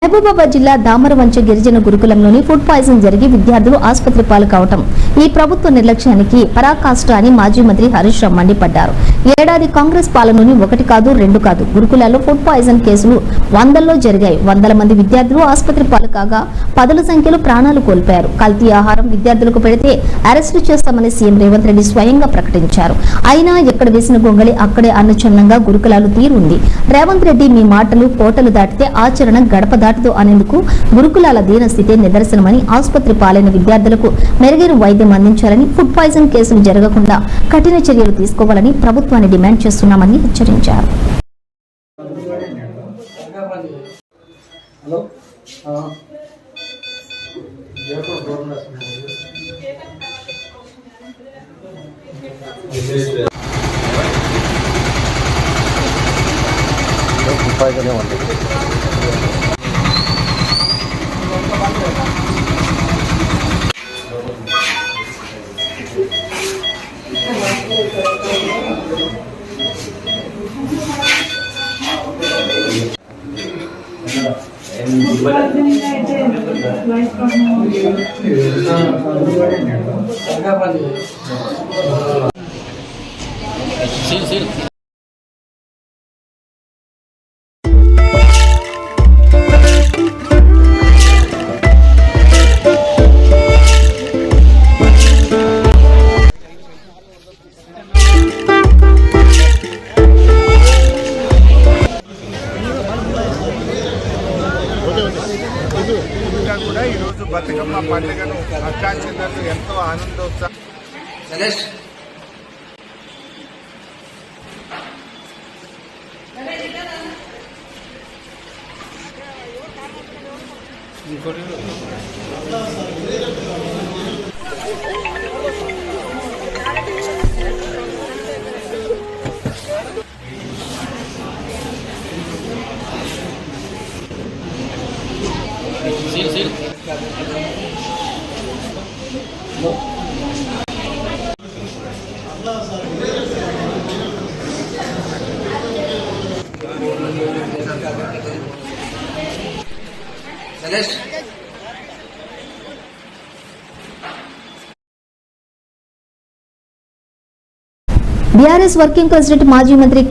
మహబూబాబాద్ జిల్లా దామరవంచ గిరిజన గురుకులంలోని food poison జరిగి విద్యార్థులు ఆసుపత్రి పాలు కావటం ఈ ప్రభుత్వ నిర్లక్ష్యానికి పరాకాష్ట అని మాజీ మంత్రి హరీష్ రావు మండిపడ్డారు. ఏడాది కాంగ్రెస్ పాలనలోని 1 కాదు 2 కాదు గురుకులాల్లో ఫుడ్ పాయిజన్ కేసులు వందల్లో జరిగాయి. వందల మంది విద్యార్థులు ఆసుపత్రి పాలు కాగా పదుల సంఖ్యలో ప్రాణాలు కోల్పోయారు. కల్తీ ఆహారం విద్యార్థులకు పెడితే అరెస్టు చేస్తామని సీఎం రేవంత్ రెడ్డి స్వయంగా ప్రకటించారు. అయినా ఎక్కడ వేసిన గొంగళి అక్కడే అన్నచన్నంగా గురుకులాలు తీరుంది. రేవంత్ రెడ్డి మీ మాటలు కోటలు దాటితే ఆచరణ గడప దాటదు అనేందుకు గురుకులాల దీనస్థితి నిదర్శనమని, ఆసుపత్రి పాలైన విద్యార్థులకు మెరుగైన వైద్యం అందించాలని, ఫుడ్ పాయిజన్ కేసులు జరగకుండా కఠిన చర్యలు తీసుకోవాలని ప్రభుత్వాన్ని డిమాండ్ చేస్తున్నామని హెచ్చరించారు. కూడా ఈ రోజు బతుకమ్మ పండుగను అక్కా చెల్లెళ్ళు ఎంతో ఆనందోత్సాహం బీఆర్ఎస్ వర్కింగ్ ప్రెసిడెంట్ మాజీ మంత్రి